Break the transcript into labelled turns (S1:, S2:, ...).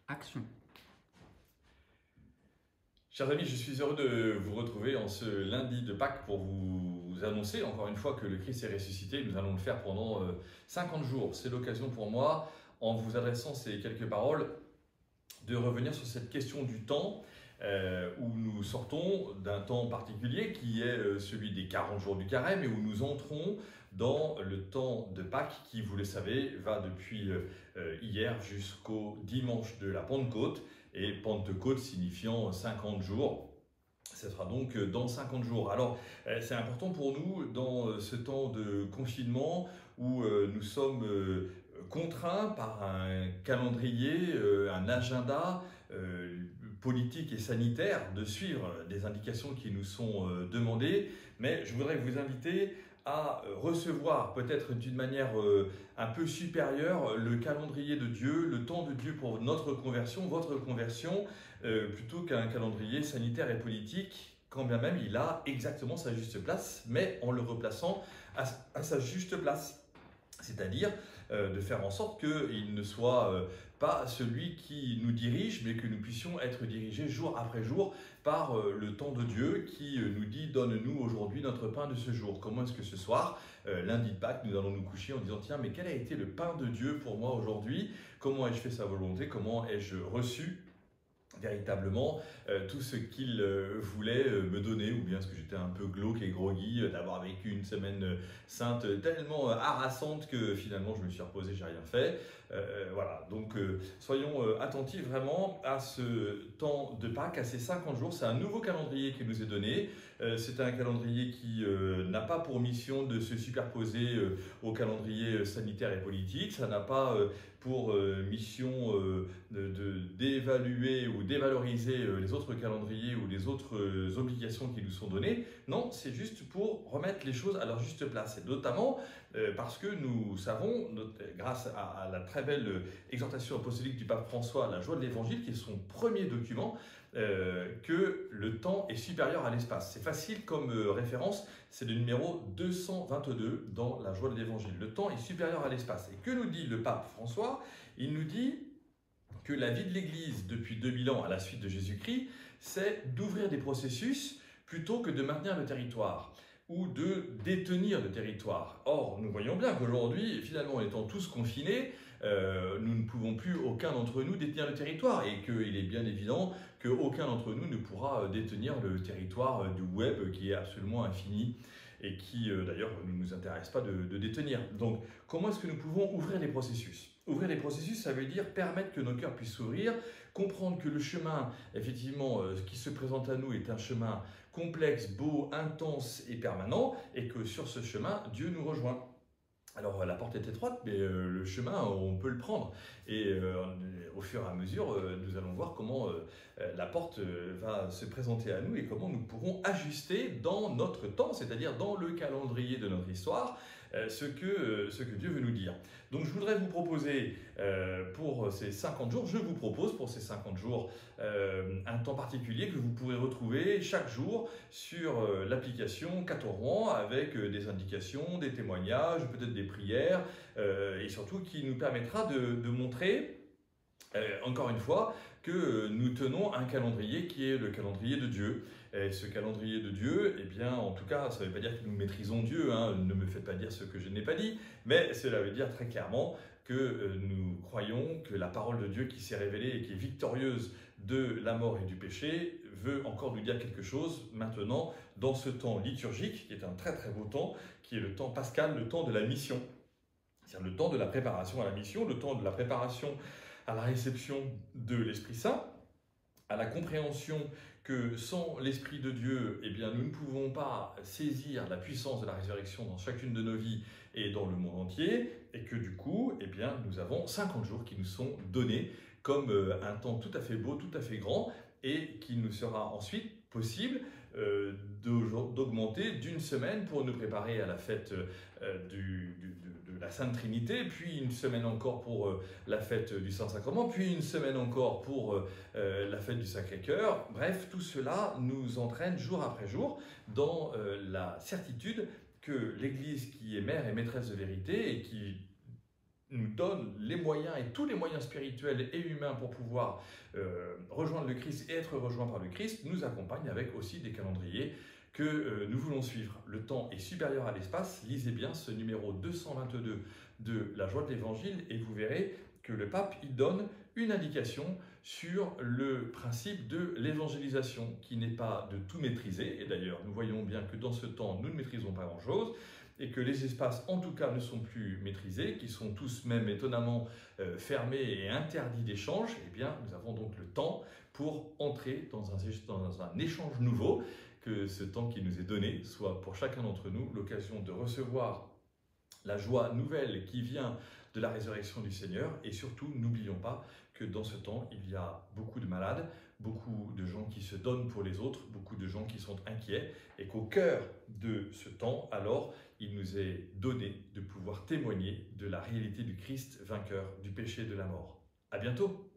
S1: Action.
S2: Chers amis, je suis heureux de vous retrouver en ce lundi de Pâques pour vous annoncer encore une fois que le Christ est ressuscité. Nous allons le faire pendant 50 jours. C'est l'occasion pour moi, en vous adressant ces quelques paroles, de revenir sur cette question du temps où nous sortons d'un temps particulier qui est celui des 40 jours du carême et où nous entrons dans le temps de Pâques qui, vous le savez, va depuis hier jusqu'au dimanche de la Pentecôte, et Pentecôte signifiant 50 jours. Ce sera donc dans 50 jours. Alors, c'est important pour nous dans ce temps de confinement où nous sommes contraints par un calendrier, un agenda politique et sanitaire de suivre des indications qui nous sont demandées. Mais je voudrais vous inviter à recevoir peut-être d'une manière un peu supérieure le calendrier de Dieu, le temps de Dieu pour notre conversion, votre conversion, plutôt qu'un calendrier sanitaire et politique, quand bien même il a exactement sa juste place, mais en le replaçant à sa juste place. C'est-à-dire de faire en sorte qu'il ne soit pas celui qui nous dirige, mais que nous puissions être dirigés jour après jour par le temps de Dieu qui nous dit « Donne-nous aujourd'hui notre pain de ce jour ». Comment est-ce que ce soir, lundi de Pâques, nous allons nous coucher en disant « Tiens, mais quel a été le pain de Dieu pour moi aujourd'hui? Comment ai-je fait sa volonté? Comment ai-je reçu véritablement tout ce qu'il voulait me donner, ou bien est-ce que j'étais un peu glauque et groggy d'avoir vécu une semaine sainte tellement harassante que finalement je me suis reposé, j'ai rien fait. Voilà, donc soyons attentifs vraiment à ce temps de Pâques, à ces 50 jours. C'est un nouveau calendrier qui nous est donné. C'est un calendrier qui n'a pas pour mission de se superposer au calendrier sanitaire et politique. Ça n'a pas pour mission d'évaluer ou dévaloriser les autres calendriers ou les autres obligations qui nous sont données. Non, c'est juste pour remettre les choses à leur juste place. Et notamment parce que nous savons, grâce à la très belle exhortation apostolique du pape François, la joie de l'évangile, qui est son premier document, que le temps est supérieur à l'espace. C'est facile comme référence, c'est le numéro 222 dans la joie de l'évangile. Le temps est supérieur à l'espace. Et que nous dit le pape François? Il nous dit que la vie de l'Église depuis 2000 ans à la suite de Jésus-Christ, c'est d'ouvrir des processus plutôt que de maintenir le territoire ou de détenir le territoire. Or, nous voyons bien qu'aujourd'hui, finalement, étant tous confinés, nous ne pouvons plus, aucun d'entre nous, détenir le territoire, et qu'il est bien évident qu'aucun d'entre nous ne pourra détenir le territoire du web qui est absolument infini et qui, d'ailleurs, ne nous intéresse pas de détenir. Donc, comment est-ce que nous pouvons ouvrir les processus? Ouvrir les processus, ça veut dire permettre que nos cœurs puissent s'ouvrir, comprendre que le chemin, effectivement, qui se présente à nous est un chemin complexe, beau, intense et permanent, et que sur ce chemin, Dieu nous rejoint. Alors la porte est étroite, mais le chemin, on peut le prendre. Et au fur et à mesure, nous allons voir comment la porte va se présenter à nous et comment nous pourrons ajuster dans notre temps, c'est-à-dire dans le calendrier de notre histoire, ce que Dieu veut nous dire. Donc je voudrais vous proposer pour ces 50 jours, je vous propose pour ces 50 jours un temps particulier que vous pourrez retrouver chaque jour sur l'application Cateau avec des indications, des témoignages, peut-être des prières et surtout qui nous permettra de montrer encore une fois que nous tenons un calendrier qui est le calendrier de Dieu. Et ce calendrier de Dieu, eh bien, en tout cas, ça ne veut pas dire que nous maîtrisons Dieu, hein, ne me faites pas dire ce que je n'ai pas dit, mais cela veut dire très clairement que nous croyons que la parole de Dieu qui s'est révélée et qui est victorieuse de la mort et du péché veut encore nous dire quelque chose maintenant dans ce temps liturgique, qui est un très très beau temps, qui est le temps pascal, le temps de la mission. C'est-à-dire le temps de la préparation à la mission, le temps de la préparation à la réception de l'Esprit Saint, à la compréhension que sans l'Esprit de Dieu, eh bien, nous ne pouvons pas saisir la puissance de la résurrection dans chacune de nos vies et dans le monde entier, et que du coup, eh bien, nous avons 50 jours qui nous sont donnés comme un temps tout à fait beau, tout à fait grand, et qui nous sera ensuite possible d'augmenter d'une semaine pour nous préparer à la fête de la Sainte Trinité, puis une semaine encore pour la fête du Saint-Sacrement, puis une semaine encore pour la fête du Sacré-Cœur. Bref, tout cela nous entraîne jour après jour dans la certitude que l'Église qui est mère et maîtresse de vérité et qui nous donne les moyens et tous les moyens spirituels et humains pour pouvoir rejoindre le Christ et être rejoint par le Christ, nous accompagne avec aussi des calendriers que nous voulons suivre. Le temps est supérieur à l'espace. Lisez bien ce numéro 222 de La Joie de l'Évangile et vous verrez que le pape y donne une indication sur le principe de l'évangélisation, qui n'est pas de tout maîtriser. Et d'ailleurs, nous voyons bien que dans ce temps, nous ne maîtrisons pas grand-chose, et que les espaces, en tout cas, ne sont plus maîtrisés, qui sont tous même étonnamment fermés et interdits d'échange. Eh bien, nous avons donc le temps pour entrer dans un échange nouveau, que ce temps qui nous est donné soit pour chacun d'entre nous l'occasion de recevoir la joie nouvelle qui vient de la résurrection du Seigneur. Et surtout, n'oublions pas que dans ce temps, il y a beaucoup de malades, beaucoup de gens qui se donnent pour les autres, beaucoup de gens qui sont inquiets, et qu'au cœur de ce temps, alors, il nous est donné de pouvoir témoigner de la réalité du Christ vainqueur du péché et de la mort. À bientôt!